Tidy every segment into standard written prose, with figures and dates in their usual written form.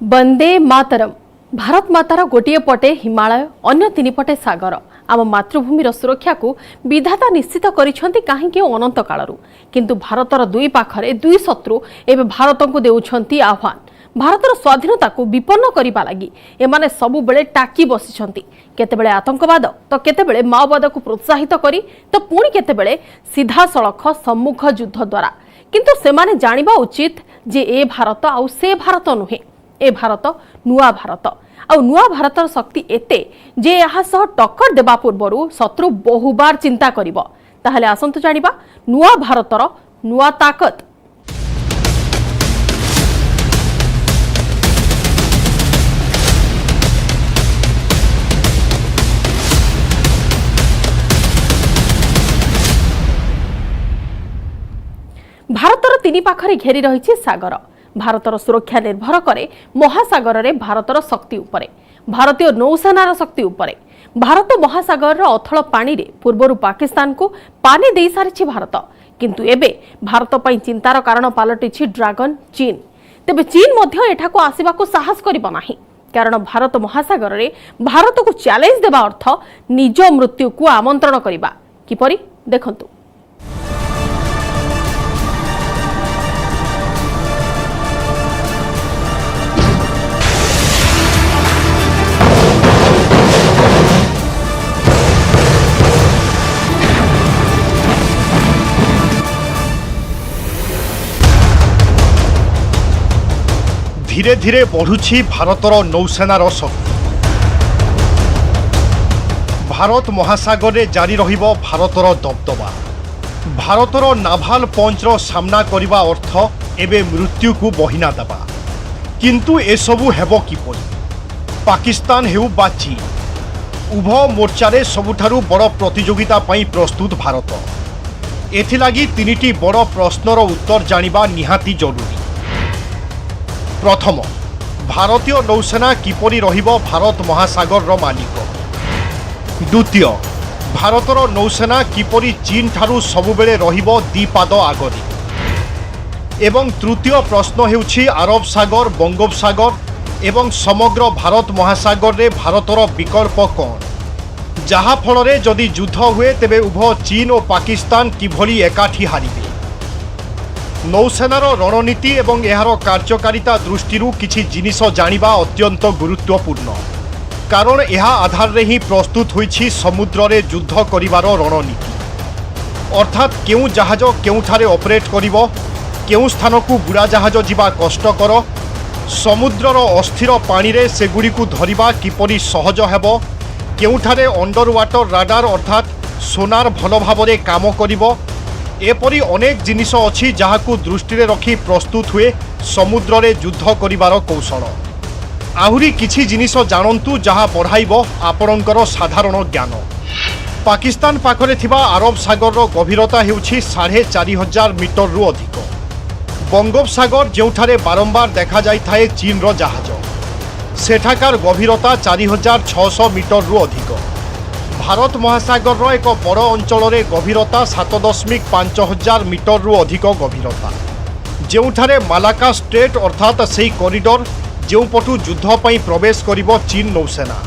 वंदे मातरम। भारत मातार गोटे पटे हिमालय अन्य तीन पटे सागर आम मातृभूमिर सुरक्षा को विधाता निश्चित करिसेंति काहेकि अनंत कालरू किंतु भारतर दुई पाखरे दुई शत्रु एवं भारत को देउछंती आह्वान। भारतर स्वाधीनता को विपन्न करबा लागि एमाने सबु बेले टाकी बसिछंती। केतेबेले आतंकवाद तो केतेबेले माओवाद को प्रोत्साहित करी तो पुणी केतेबेले सीधा सड़क सम्मुख युद्ध द्वारा। किंतु सेमाने जानिबा उचित जे ए भारत आउ से भारत नुहे। ए भारत नुआ भारत आ नुआ भारतर शक्ति एते जे यहाँ सह टक्कर देबा पूर्वरु शत्रु बहुबार चिंता करिबो। ताहले आसंतु जानिबा नुआ भारतर नुआ ताकत। भारतर तीन पाखरे घेरी रही सागर। भारतर सुरक्षा निर्भर करे महासागर रे भारतर शक्ति उपरे, भारतीय नौसेनार शक्ति उपरे। भारत महासागर अथल पानी रे पूर्वरु पाकिस्तान को पानी दे सारिछि भारत, किंतु एबे भारत पई चिंतार कारण पालटिछि ड्रैगन चीन। तेबे चीन मध्य एठाको आसीबाको साहस करिबो नाही, कारण भारत महासागर रे भारत को चैलेंज देबा अर्थ निज मृत्यु को आमंत्रण करिबा। किपरि देखंतु। धीरे धीरे बढ़ुछि भारतर नौसेनार शक्ति। भारत महासागर रे जारी रहिबो भारतर दबदबा। भारतर नाभाल पंचर सामना करिबा अर्थ एबे मृत्यु को बहिना देबा। किंतु एसबु हेबो किपरि? पाकिस्तान हेउ बा चीन, उभय मोर्चारे सबुठारु बड़ प्रतियोगिता पई प्रस्तुत भारत। एथिलागी तीनिटी बड़ प्रश्नर उत्तर जानिबा निहाती जरूरी। प्रथम, भारतीय नौसेना किपरि रहिबो भारत महासागर रो मालिक। द्वितीय, भारतर नौसेना किपरि चीन ठारू सबुबेले रहिबो दीपाद आगरे। एवं तृतीय प्रश्न हेउछि अरब सागर, बंगोपसागर एवं समग्र भारत महासागर रे भारतर विकल्प कौन, जहा फलरे जदि युद्ध हुए तेबे उभय चीन और पाकिस्तान किभली एकाठी हारिबे। नौसेनार रणनीति एवं एहार कार्यकारिता दृष्टि किछि जिनिस जानिबा अत्यंत गुरुत्वपूर्ण, कारण यह आधार रे ही प्रस्तुत होइछि समुद्र रे युद्ध करिवार रणनीति। अर्थात केउ जहाज केउठारे ऑपरेट करिवो, केउ स्थान को बुड़ा जहाज जिबा कष्टकर, समुद्रर अस्थिर पानी रे सेगुडी को धरिबा किपरि सहज हेबो, केउठारे अंडर वाटर राडार अर्थात सोनार भल भावरे काम करिवो। एपरी अनेक जिनिस अछि जहाकू दृष्टि रे रखी प्रस्तुत हुए समुद्र रे युद्ध करिवार कौशल। आहुरी किछि जिनिस जानंतु जहा बढ़ाइबो आपणकर साधारण ज्ञान। पाकिस्तान पाखरे थिबा अरब सागर रो गभीरता हेउछि 4500 मीटर रु अधिक। बंगोपसागर जेउठारे बारंबार देखा जाई थाए चीन रो जहाज, सेठाकार गभीरता 4600 मीटर रु अधिक। भारत महासागर रो एक बड़ अंचल रे गभीरता 7.5000 मीटर रु अधिक गभीरता, जेउठारे मालाका स्ट्रेट अर्थात सेही कॉरिडोर जेउ पटु युद्ध पई प्रवेश करिवो चीन नौसेना,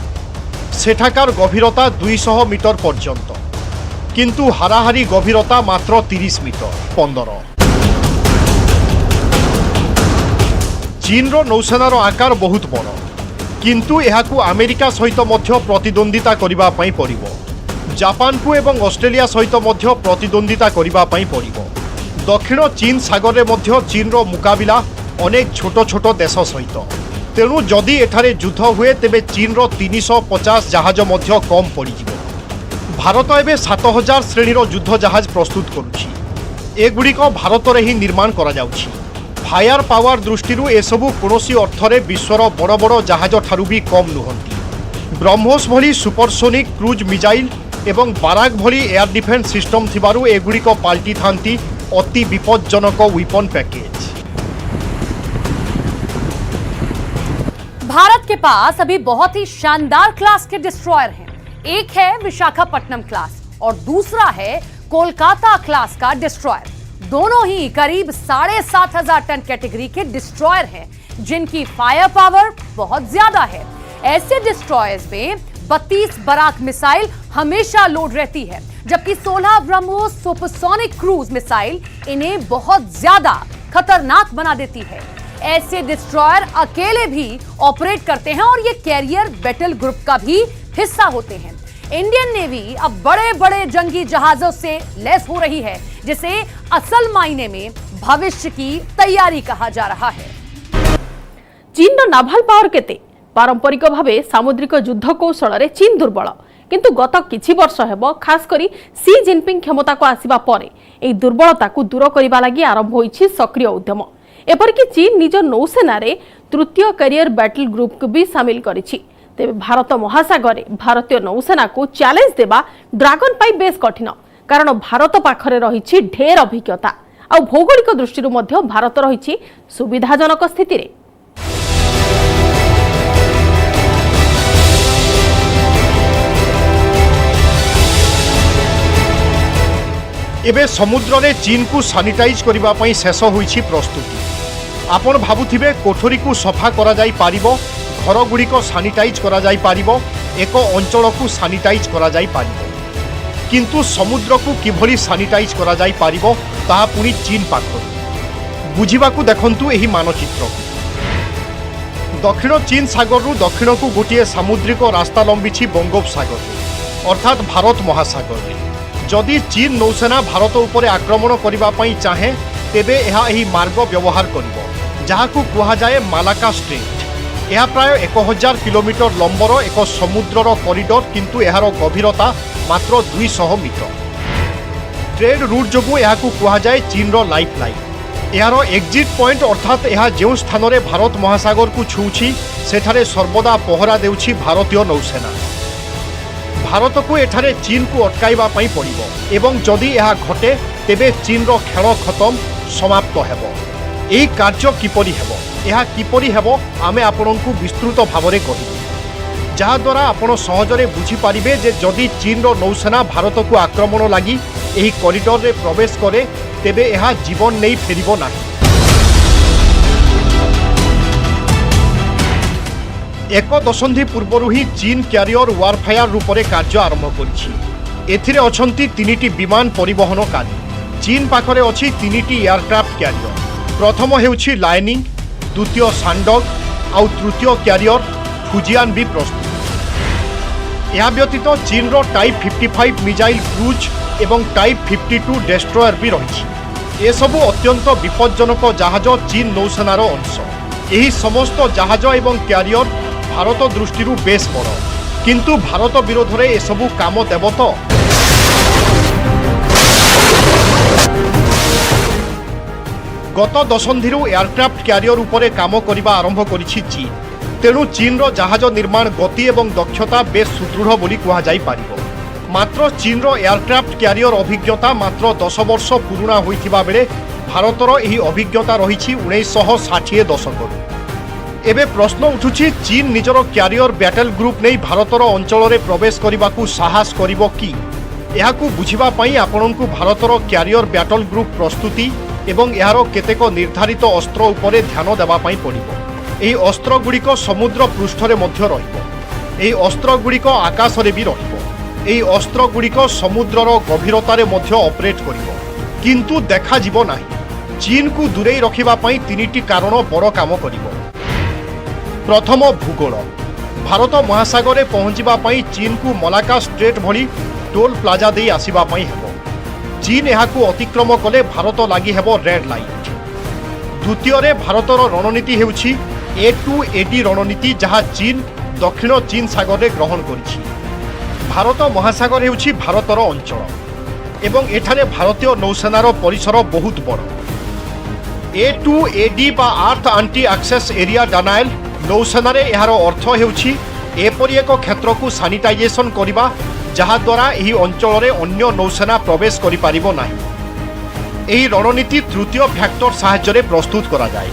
सेठाकार गभीरता 200 मीटर पर्यंत, किंतु हाराहारी गभीरता मात्र 30 मीटर 15। चीन रो नौसेनार आकार बहुत बड़, किंतु एहाकू अमेरिका सहित मध्य प्रतिद्वंदिता करिबा पई पड़िबो। जापान को एवं ऑस्ट्रेलिया सहित मध्य प्रतिद्वंदिता करिबा पई पड़िबो। दक्षिण चीन सागर रे मध्य चीन रो मुकाबिला अनेक छोट छोट देश सहित। तेणु जदि एठारे युद्ध हुए तेबे चीन रो 350 जहाज मध्य कम पड़िजिबो। भारत एबे 7000 श्रेणीर युद्ध जहाज प्रस्तुत करुछि। एगुड़िक भारत रे ही निर्माण करा जाउछि। फायर पावर दृष्टि एसबू कौनसी अर्थरे विश्वर बड़ बड़ जहाज ठारू भी कम नुहंती। ब्रह्मोस भली सुपरसोनिक क्रूज मिसाइल एवं बाराक भली एयर डिफेंस सिस्टम थिबारु एगुड़िक पाल्टी थांती अति विपज्जनक वेपन पैकेज। भारत के पास अभी बहुत ही शानदार क्लास के डिस्ट्रॉयर हैं। एक है विशाखापट्टनम क्लास और दूसरा है कोलकाता क्लास का डिस्ट्रॉयर। दोनों ही करीब 7500 टन कैटेगरी के डिस्ट्रॉयर हैं। जिनकी फायर पावर बहुत ज्यादा है। ऐसे डिस्ट्रॉयर्स में 32 बराक मिसाइल हमेशा लोड रहती है, जबकि 16 ब्रह्मोस सुपरसोनिक क्रूज मिसाइल इन्हें बहुत ज्यादा खतरनाक बना देती है। ऐसे डिस्ट्रॉयर अकेले भी ऑपरेट करते हैं और ये कैरियर बैटल ग्रुप का भी हिस्सा होते हैं। इंडियन नेवी अब बड़े बड़े जंगी जहाजों से लैस हो रही है, जिसे असल मायने में भविष्य की तैयारी कहा जा रहा है। चीन नाभाल पावर केते पारंपरिक भावे सामुद्रिक युद्ध कौशल रे चीन दुर्बल, किंतु गत किछि वर्ष हेबो खास करी सी जिनपिंग क्षमता को आसीबा परे एई दुर्बलता को दूर करिबा लागि आरंभ होईछि सक्रिय उद्यम। एपरिक चीन निज नौसेना रे तृतीय कैरियर बैटल ग्रुप को भी शामिल करिछि। तेबे भारत महासागर भारतीय नौसेना को चैलेंज देबा ड्रैगन पाई बेस कठिन, कारण भारत पाखरे रहिछि ढेर अभिज्ञता आ भौगोलिक दृष्टि मध्य भारत रहिछि सुविधाजनक स्थिति रे। एबे समुद्र रे चीन को सानिटाइज करिबा पई शेष होईछि प्रस्तुति। आपण भाबुथिबे कोठरी को सफा करा जाई पारिबो, घर गुड़िक सानिटाइज करा जाई पारिबो, एक अंचल को सानिटाइज करा जाई पारिबो, किंतु समुद्र को किभली सानिटाइज करा जाई पारिबो ताहा पुनी चीन पाखरु। बुझिबाकू देखंतु एही मानचित्र। दक्षिण चीन सागर रु दक्षिण को गोटे सामुद्रिक रास्ता लंबिछि बंगोपसागर अर्थात भारत महासागर रे। जदि चीन नौसेना भारत उपरे आक्रमण करिबा पई चाहे तेबे एहा एही मार्ग व्यवहार करिबो, जहाकू कुहा जाए मालाका स्ट्रेट। यह प्राय 1000 किलोमीटर लंबर एक समुद्रर कॉरिडोर, किंतु एहार गभीरता मात्र 200 मीटर। ट्रेड रूट जोगु एहाकू कुहा जाए चीन रो लाइफ लाइन। एहार एक्जिट पॉइंट अर्थात एहा जेउ स्थान रे भारत महासागर को छुउछि सेठारे सर्वदा पहरा देउछि भारतीय नौसेना। भारत को एठारे चीन को अटकाइबा पई पड़िबो, एवं जदि एहा घटे तेबे चीन रो खेल खत्म समाप्त हेबो। एही कार्य किपरि हेबो, एहा किपरि हेबो आमे आपनकु विस्तृत भावरे कहिबु, जहा द्वारा आपण सहजरे बुझी पारिबे जे जदि चीन रो नौसेना भारत को आक्रमण लागि एही कॉरिडोर रे प्रवेश करे तेबे एहा जीवन नै फेरिबो नाही। एक दशंधि पूर्वरु ही चीन क्यारियर वारफायर रूप में कार्य आरंभ करिछि। एथिरे अछंती 3टी विमान परिवहनकारी। चीन पाखरे अछि 3टी एयरक्राफ्ट क्यारियर। प्रथम हेउछि लायनिंग, द्वितीय सांडग आउ तृतीय क्यारियर फुजियान भी प्रस्तुत। यह व्यतीत चीन रो टाइप 55 मिसाइल क्रूज एवं टाइप 52 डेस्ट्रॉयर भी रही। ए सबु अत्यंत विपज्जनक जहाज चीन नौसेनार अंश। यही समस्त जहाज एवं क्यारियर भारत दृष्टि बेस बड़, किंतु भारत विरोध में एसबू काम देव तो? गत दशंधि एयरक्राफ्ट क्यारियर उपरे काम करने आरंभ करिछि चीन। तेणु चीन रो जहाज निर्माण गति एवं दक्षता बेस सुदृढ़ बोली कहा जाई पारिबो। मात्र चीन रो एयरक्राफ्ट क्यारियर अभिज्ञता मात्र 10 वर्ष पुराना होइथिबा बेले भारतर एही अभिज्ञता रहिछि 1960 दशकरू। एबे प्रश्न उठुछि चीन निजर क्यारियर बैटल ग्रुप नहीं भारतर अंचल रे प्रवेश करने साहस करिबो कि? एहाकू बुझिबा पई आपनकू भारतर क्यारियर बैटल ग्रुप प्रस्तुति एवं यार केतेक निर्धारित अस्त्र उपरे ध्यान देबा पई पड़िबो। एही अस्त्र गुड़िक समुद्र पृष्ठ रे मध्य रहिबो। एही अस्त्र गुड़िक आकाश रे भी रहिबो। एही अस्त्र गुड़िक समुद्रर गभीरता रे मध्य ऑपरेट करिबो, किंतु देखा जिवो नाही। चीन को दूरेई रखिबा पई 3टी कारण बड़ काम करिबो। प्रथम भूगोल। भारत महासागर रे पहुंचीबा पई चीन को मलाका स्ट्रेट भली टोल प्लाजा दे आसीबा पई हेबो। चीन एहाकू अतिक्रम कले भारत लागि हेबो रेड लाइट। द्वितीय रे भारतर रणनीति हेउछि A2AD रणनीति, जहा चीन दक्षिण चीन सागर रे ग्रहण करिछि। भारत महासागर हेउछि भारतर अंचल एवं एठारे भारतीय नौसेनार परिसर बहुत बड़। A2AD बा अर्थ एंटी एक्सेस एरिया डानाइल नौसेनारे एहार अर्थ हेउछि एपरि एक क्षेत्र को सानिटाइजेशन करिबा जहा द्वारा एही अंचल रे अन्य नौसेना प्रवेश करि पारिबो नाही। एही रणनीति तृतीय फैक्टर साहाय्य रे प्रस्तुत करा जाय।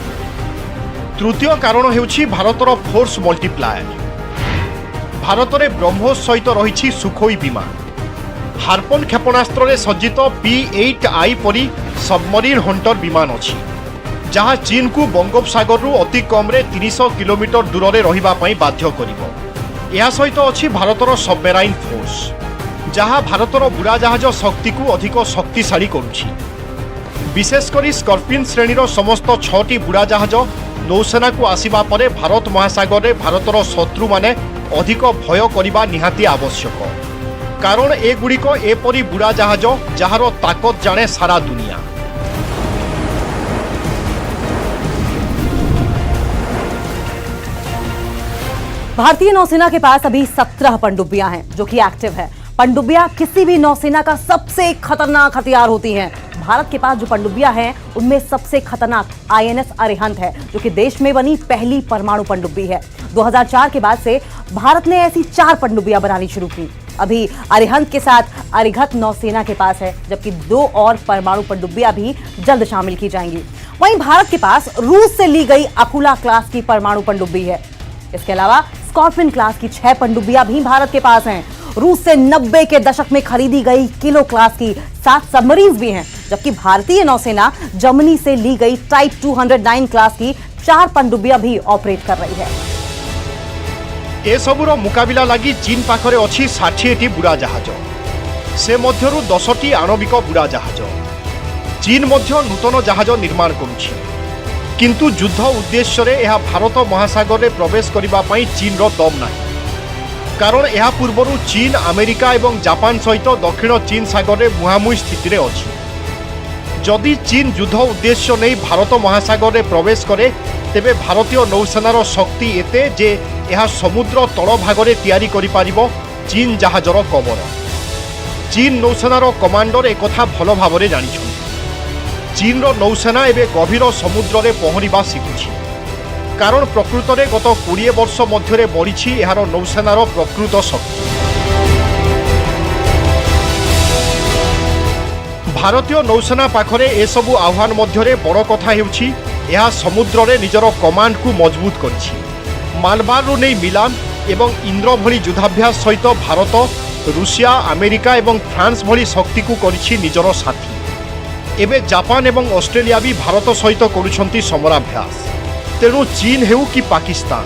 तृतीय कारण हेउछि भारतर फोर्स मल्टीप्लायर। भारत रे ब्रह्मोस सहित रहिछि सुखोई विमान। हार्पन क्षेपणास्त्र रे सज्जित P8I परि सबमरीन हंटर विमान अछि, जहाँ चीन को बंगोपसागर अति कम 300 किलोमीटर दूर में रही बाध्य करिबो। यह सहित अच्छी भारतर सबमेराइन फोर्स जहाँ भारतर बुड़ा जहाज शक्ति को अधिक शक्तिशाली करुछि। विशेषकर स्कॉर्पियन श्रेणीर समस्त 6टी बुड़ा जहाज नौसेना को आसिबा परे भारत महासागर में भारतर शत्रु माने अधिक भय करिबा निहाती आवश्यक। कारण एगुड़िक एपरी बुड़ा जहाज जार ताकत जाने सारा दुनिया। भारतीय नौसेना के पास अभी 17 पनडुब्बियां हैं जो कि एक्टिव है। पनडुब्बियां किसी भी नौसेना का सबसे खतरनाक हथियार होती हैं। भारत के पास जो पनडुब्बियां हैं उनमें सबसे खतरनाक आईएनएस अरिहंत है जो कि देश में बनी पहली परमाणु पनडुब्बी है। 2004 के बाद से भारत ने ऐसी 4 पनडुब्बियां बनानी शुरू की। अभी अरिहंत के साथ अरिघत नौसेना के पास है, जबकि 2 और परमाणु पनडुब्बियां भी जल्द शामिल की जाएंगी। वहीं भारत के पास रूस से ली गई अकुला क्लास की परमाणु पनडुब्बी है। इसके अलावा स्कॉर्पियन क्लास की 6 पनडुब्बियां भी भारत के पास हैं। रूस से 90 के दशक में खरीदी गई किलो क्लास की 7 सबमरीन्स भी हैं, जबकि भारतीय नौसेना जर्मनी से ली गई टाइप 209 क्लास की 4 पनडुब्बियां भी ऑपरेट कर रही है। ए सबुर मुकाबिला लगी चीन पाखरे अच्छी 60टी बुड़ा जहाज, से मध्यरु 10टी आणविक बुड़ा जहाज। चीन मध्य नूतन जहाज निर्माण करुछि, किंतु युद्ध उद्देश्य रे यह भारत महासागर में प्रवेश करबा पई चीन रो दम नाही। कारण यह पूर्व चीन अमेरिका एवं जापान सहित दक्षिण चीन सागर में मुहांमुही स्थिति रे अछि। जदि चीन युद्ध उद्देश्य नहीं भारत महासागर में प्रवेश करे तेबे भारतीय नौसेनार शक्ति एते जे यह समुद्र तल भागरे तैयारी करि पारिबो चीन जहाजर कवर। चीन नौसेनार कमांडर एक कथा भल भाव जानिछन। चीन नौसेना एवं गभीर समुद्र में पहरिबा शिखुछि। कारण प्रकृत में गत 20 वर्ष मध्य बढ़ी यार नौसेनार प्रकृत शक्ति। भारतीय नौसेना पाखरे एसबु आह्वान मध्य बड़ कथा हेउछि यह समुद्र में निजर कमांड को मजबूत करिछि। मालबार नहीं मिलान एवं इंद्र भली युद्धाभ्यास सहित भारत रूसिया अमेरिका एवं फ्रांस भली शक्ति को करिछि निजर साथी। एबे जापान एवं ऑस्ट्रेलिया भी भारत सहित करुछंती समराभ्यास। तेणु चीन हेउ कि पाकिस्तान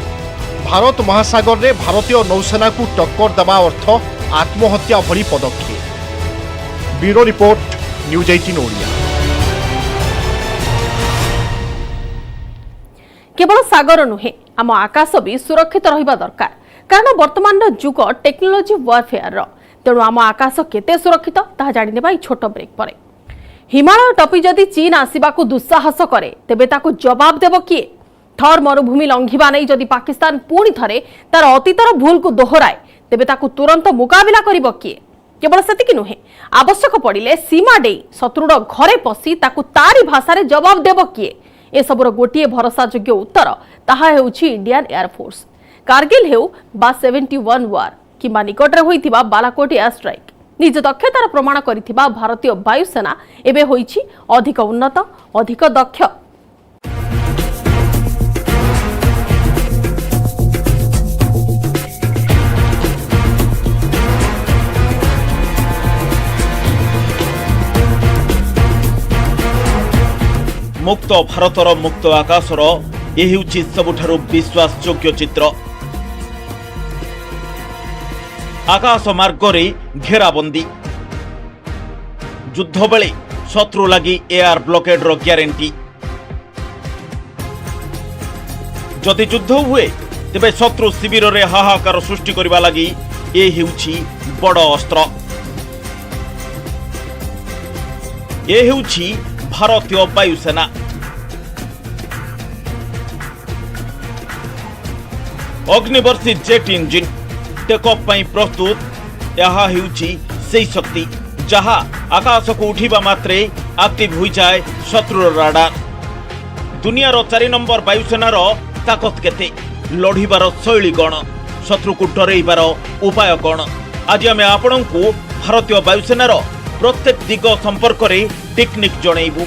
भारत महासागर में भारतीय नौसेना को टक्कर देवा अर्थ आत्महत्या भली पदक्षेप। Bureau report news 18 Odia. केवल सागर नुहे आम आकाश भी सुरक्षित रहिबा दरकार। कारण वर्तमान जुग टेक्नोलोजी वारफेयर। तेणु आम आकाश केते सुरक्षित ताहा जानि नेबा छोट ब्रेक परे। हिमालय टपी जदि चीन आसिबाकू दुस्साहस करे तेबे ताकू जवाब देबो किए? थर मरुभूमि लंघिबा नहीं जदि पाकिस्तान पुणी थरे तार अतीतर भूल को दोहराए तेबे ताकू तुरंत मुकाबिला करिबो किए? केवल सेतिकी नुहे, आवश्यक पड़िले सीमा डेई शत्रुर घरे पशि ताकू तारी भाषा जवाब देबो किए? ए सबुर गोटिए भरोसायोग्य उत्तर ताहा हेउछि इंडियन एयरफोर्स। कारगिल हेउ बा 71 वार किंबा निकटरे होइथिबा बालाकोट एयर स्ट्राइक, निज दक्षतार प्रमाण करिथिबा भारतीय वायुसेना एबे होइछि अधिक उन्नत अधिक दक्ष। मुक्त भारतर मुक्त आकाशर यह हेउछि सबुठारु विश्वासयोग्य चित्र। आकाश मार्गरे घेराबंदी, युद्ध बेले शत्रु लगी एयर ब्लॉकेड ग्यारंटी। जदि युद्ध हुए तेबे शत्रु शिविर रे हाहाकार सृष्टि करबा लगी ए हेउछि बड़ अस्त्र। ए हेउछि भारतीय वायुसेना। अग्निवर्षी जेट इंजिन टेकअप पई प्रस्तुत। यह हेउछि सेही शक्ति जहा आकाश को उठिबा मात्रे एक्टिव हो जाए शत्रुर राडार। दुनियार 4 नंबर वायुसेनार ताकत केते, लढ़िबार शैली कौन, शत्रु को डरइबार उपाय कौन? आज आम आपणको भारतीय वायुसेनार प्रत्येक दिग संपर्क में टेक्निक जणैबु।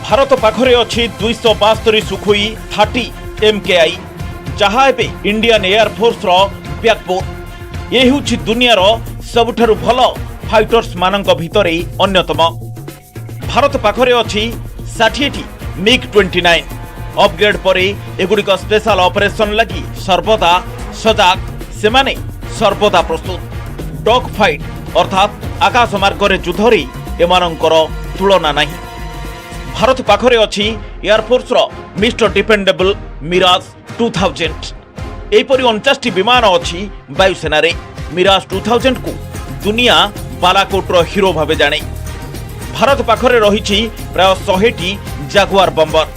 भारत पाखरे अछि 272 सुखोई 30 MKI जहा एबे इंडियन एयरफोर्स रो बैकबोन। ये हेउछि दुनियार सबुठारु भलो फाइटर्स मानक भितरे अन्यतम। भारत पाखरे अछि 60टी MiG-29 अपग्रेड परे एगुड़िक स्पेशल ऑपरेशन लगी सर्वदा सजाग, सेमाने सर्वदा प्रस्तुत। डॉग फाइट अर्थात आकाश मार्ग युद्ध एमानंकर तुलना नहीं। भारत पाखरे अछि एयरफोर्स रो मिस्टर डिपेंडेबल मिराज 2000। एपरि 49टी विमान अछि वायुसेना रे। मिराज 2000 को दुनिया बालाकोट रो हीरो भावे जाने। भारत पाखरे रहिछि प्राय 100टी जागुआर बम्बर।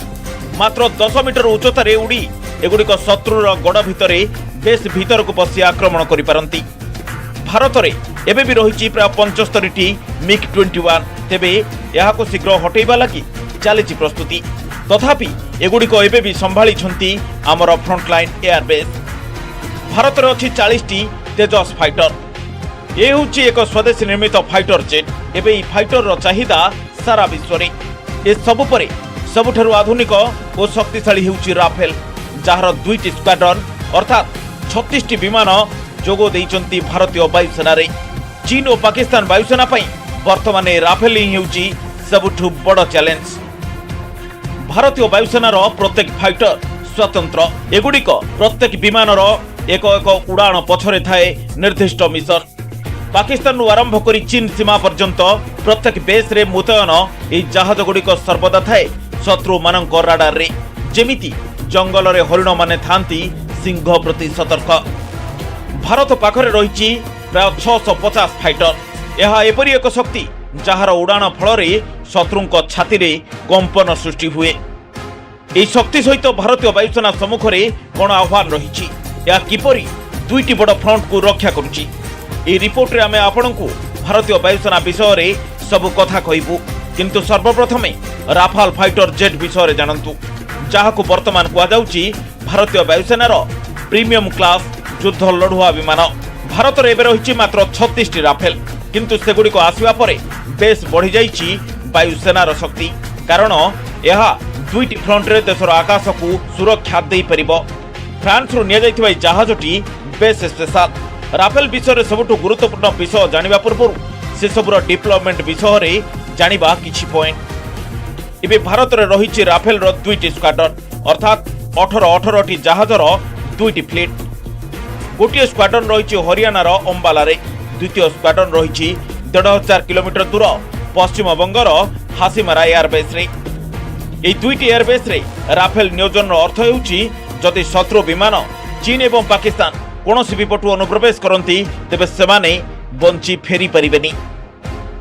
मात्र 10 मीटर उच्चतार उड़ी एगुड़िक शत्रुर गड़ भितरे बेस भीतर को पशि आक्रमण करि पारंती। भारत रे एबे भी रहिछि प्राय 75टी MiG-21। तेबे एहाको शीघ्र हटेइबा लागि चलीछि प्रस्तुति। तथापि एगुड़िक एबे भी संभाली छंती आमर फ्रंटलाइन एयरबेस। भारत रे अछि 40टी तेजस फाइटर। ए होछि एक स्वदेशी निर्मित फाइटर जेट। एबे ई फाइटर रो चाहिदा सारा विश्व रे। ए सब परे सबुठारु आधुनिक और शक्तिशाली होछि राफेल, जहार 2टी स्क्वाड्रन अर्थात 36टी विमान जोगो देइचंती भारतीय वायुसेना रे। चीन और पाकिस्तान वायुसेना पई वर्तमान राफेल ही होछि सबुठु बड़ चैलेंज। भारतीय वायुसेनार प्रत्येक फाइटर स्वतंत्र। एगुड़िक प्रत्येक विमानर एक एक उड़ाण पछरे थाए निर्दिष्ट मिशन। पाकिस्तान आरंभ करी चीन सीमा पर्यंत प्रत्येक बेस रे मुतयन ए जहाज गुड़िक सर्वदा थाए शत्रु मानक राडार रे। जेमिति जंगल रे हरिण माने थांती सिंह प्रति सतर्क। भारत पाखरे रहिछि प्राय 650 फाइटर। यह एपरि एक शक्ति जहार उड़ाण फल रे शत्रुंक छाती रे कंपन सृष्टि हुए। एही शक्ति सहित भारतीय वायुसेना सम्मुख रे कोन आह्वान रहिछि, या किपरि 2टी बड़ फ्रंट को रक्षा करुछि। ए रिपोर्ट रे आमे आपनकु भारतीय वायुसेना विषय रे सब कथा कहिबु, किंतु सर्वप्रथमे राफाल फाइटर जेट विषय रे जानंतु, जाहाकु वर्तमान कुआ जाउछि भारतीय वायुसेनार प्रीमियम क्लास युद्ध लढुआ विमान। भारत रे एबे रहिछि मात्र 36टी राफेल, किंतु सेगुड़िक आसिबा परे बेस बढ़ी जाइछि वायुसेनार शक्ति। कारण यह 2टी फ्रंट रे देशर आकाश को सुरक्षा देई परिबो। फ्रांस रु निया जाइथिबा जहाजटी बेस स्पेशल। राफेल विषय सबुठु गुरुत्वपूर्ण विषय जानिबा पूर्व से सबुर डिप्लॉयमेंट विषय रे जानिबा किछि पॉइंट। एबे भारत रे रहिछि राफेल रो 2टी स्क्वाड्रन अर्थात 18टी जहाजर 2टी फ्लीट। गोटिए स्क्वाड्रन रहिछि हरियाणा रो अंबाला रे। द्वितीय स्क्वाड्रन रहिछि 1500 किलोमीटर दूर पश्चिम बंगर हासीमारा एयरबेस रे। एई 2टी एयरबेस रे राफेल नियोजन रो अर्थ हेउछि जदि शत्रु विमान चीन एवं पाकिस्तान कोनोसी भी पटु अनुप्रवेश करती तेबे सेमाने बंची फेरी परिबेनी।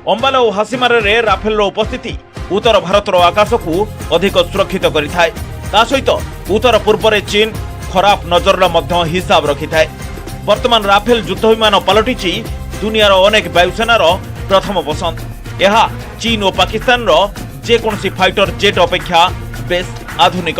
अंबाला और हासीमारा रे राफेल रो उपस्थिति उत्तर भारत रो आकाश को अधिक सुरक्षित करिथाय। ता सहित उत्तर पूर्व रे चीन खराब नजर मध्य हिसाब रखिथाय। वर्तमान राफेल युद्ध विमान पलटिछि दुनियार अनेक वायुसेनार प्रथम पसंद। यह चीन और पाकिस्तान रो जे कोनसी फाइटर जेट अपेक्षा बेस आधुनिक।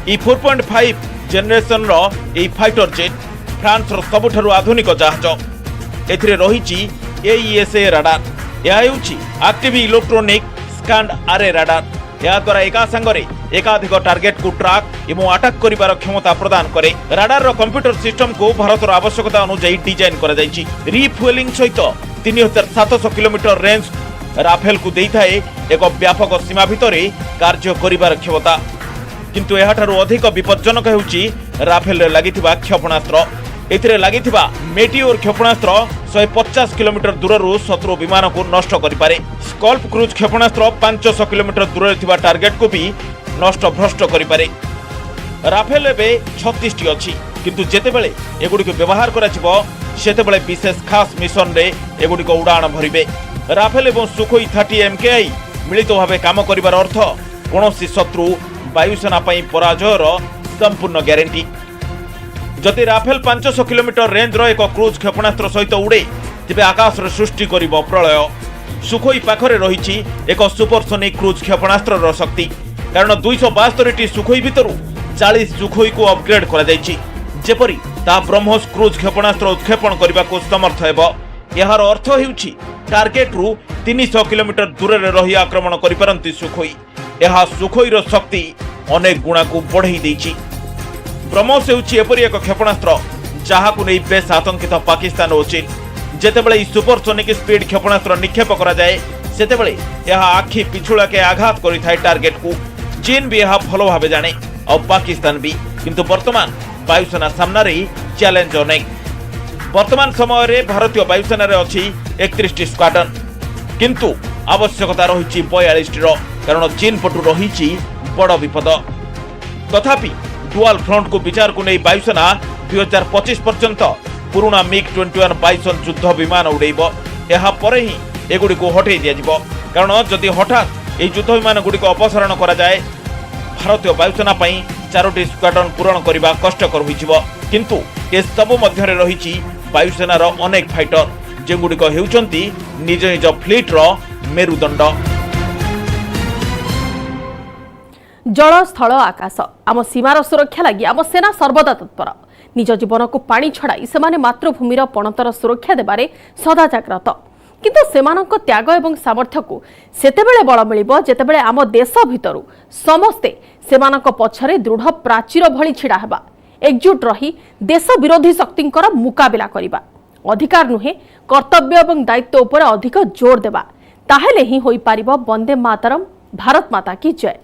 ई 4.5 generation row A fighter jet France रो सबुठारु आधुनिक जहाज। एथिरे रहिछि AESA राडार। यह हेउछि एक्टिव इलेक्ट्रोनिक स्कैंड आरे राडार। यह द्वारा एका संगरे एकाधिक टार्गेट को ट्रैक एवं अटैक करिवार क्षमता प्रदान करे। राडार रो कंप्यूटर सिस्टम को भारत रो आवश्यकता अनुसार डिजाइन करा जाइछि। रिफ्युएलिंग सहित 3700 किलोमीटर रेंज राफेल को देइथाए एक व्यापक सीमा भितरे कार्य करिवार क्षमता। किंतु एहाठारु अधिक विपज्जनक हेउछि राफेल रे लागिथिबा क्षेपणास्त्र। एथिरे लागिथिबा मेटिओर क्षेपणास्त्र 150 किलोमीटर दूरରୁ शत्रु विमान को नष्ट करिपारे। स्कल्प क्रूज क्षेपणास्त्र 500 किलोमीटर दूर थिबा टार्गेट को भी नष्ट भ्रष्ट करिपारे। राफेल एबे 36टी अछि, किंतु जेतेबेले एगुडी को व्यवहार कराजिबो सेतेबेले विशेष खास मिशन रे एगुडी को उड़ान भरिबे। राफेल एवं सुखोई 30 MKI मिलित भावे काम करिवार अर्थ कोनोसी शत्रु वायुसेना पई पराजयर संपूर्ण ग्यारंटी। जदि राफेल 500 किलोमीटर रेंज रो एक क्रूज क्षेपणास्त्र सहित उड़े तेबे आकाश रे सृष्टि करिबो प्रलय। सुखोई पाखरे रहिछि एक सुपरसोनिक क्रूज क्षेपणास्त्र रो शक्ति। कारण 272टी सुखोई भितरु 40 सुखोई को अपग्रेड करा जाइछि, जेपरि ता ब्रह्मोस क्रूज क्षेपणास्त्र उत्क्षेपण करबा को समर्थ हेबो। यार अर्थ हेउछि टार्गेट रु 300 किलोमीटर दूर रे रही आक्रमण करि परंती सुखोई। यह सुखोई रो शक्ति अनेक गुणा को बढ़ाई देछि। ब्रह्मोस हेउछि एपरि एक क्षेपणास्त्र जहाकु नै बेस आतंकित पाकिस्तान और चीन, ଯେତେବେଳେ ଏହି ସୁପରସୋନିକ ସ୍ପିଡ୍ କ୍ଷେପଣାସ୍ତ୍ର ନିକ୍ଷେପ କରାଯାଏ ସେତେବେଳେ ଏହା ଆଖି ପିଛୁଳାକେ ଆଘାତ କରିଥାଏ ଟାର୍ଗେଟକୁ। ଚୀନ ବି ଏହା ଭଲ ଭାବେ ଜାଣେ ଆଉ ପାକିସ୍ତାନ ବି। କିନ୍ତୁ ବର୍ତ୍ତମାନ ବାୟୁସେନା ସାମ୍ନାରେ ଚ୍ୟାଲେଞ୍ଜ ଅନେକ। ବର୍ତ୍ତମାନ ସମୟରେ ଭାରତୀୟ ବାୟୁସେନାରେ ଅଛି 31ଟି ସ୍କ୍ୱାଡ୍ରନ, କିନ୍ତୁ ଆବଶ୍ୟକତା ରହିଛି 42ଟିର, କାରଣ ଚୀନ ପଟୁ ରହିଛି ବଡ଼ ବିପଦ। ତଥାପି ଡୁଆଲ ଫ୍ରଣ୍ଟକୁ ବିଚାରକୁ ନେଇ ବାୟୁସେନା 2025 ପର୍ଯ୍ୟନ୍ତ ପୁରୁଣା MiG-21 ବାଇସନ୍ ଯୁଦ୍ଧ ବିମାନ ଉଡ଼େଇବ। ଏହାପରେ ହିଁ ଏଗୁଡ଼ିକୁ ହଟେଇ ଦିଆଯିବ, କାରଣ ଯଦି ହଠାତ୍ ଏହି ଯୁଦ୍ଧ ବିମାନଗୁଡ଼ିକ ଅପସାରଣ କରାଯାଏ ଭାରତୀୟ ବାୟୁସେନା ପାଇଁ 4ଟି ସ୍କ୍ୱାଡ୍ରନ ପୂରଣ କରିବା କଷ୍ଟକର ହୋଇଯିବ। କିନ୍ତୁ ଏସବୁ ମଧ୍ୟରେ ରହିଛି ବାୟୁସେନାର ଅନେକ ଫାଇଟର, ଯେଉଁଗୁଡ଼ିକ ହେଉଛନ୍ତି ନିଜ ନିଜ ଫ୍ଲିଟ୍ର ମେରୁଦଣ୍ଡ। ଜଳ ସ୍ଥଳ ଆକାଶ ଆମ ସୀମାର ସୁରକ୍ଷା ଲାଗି ଆମ ସେନା ସର୍ବଦା ତତ୍ପର। ନିଜ ଜୀବନକୁ ପାଣି ଛଡ଼ାଇ ସେମାନେ ମାତୃଭୂମିର ପଣତର ସୁରକ୍ଷା ଦେବାରେ ସଦା ଜାଗ୍ରତ। କିନ୍ତୁ ସେମାନଙ୍କ ତ୍ୟାଗ ଏବଂ ସାମର୍ଥ୍ୟକୁ ସେତେବେଳେ ବଳ ମିଳିବ ଯେତେବେଳେ ଆମ ଦେଶ ଭିତରୁ ସମସ୍ତେ ସେମାନଙ୍କ ପଛରେ ଦୃଢ଼ ପ୍ରାଚୀର ଭଳି ଛିଡ଼ା ହେବା, ଏକଜୁଟ ରହି ଦେଶ ବିରୋଧୀ ଶକ୍ତିଙ୍କର ମୁକାବିଲା କରିବା। ଅଧିକାର ନୁହେଁ, କର୍ତ୍ତବ୍ୟ ଏବଂ ଦାୟିତ୍ୱ ଉପରେ ଅଧିକ ଜୋର ଦେବା। ତାହେଲେ ହିଁ ହୋଇପାରିବ ବନ୍ଦେ ମାତରମ୍, ଭାରତ ମାତା କି ଜୟ।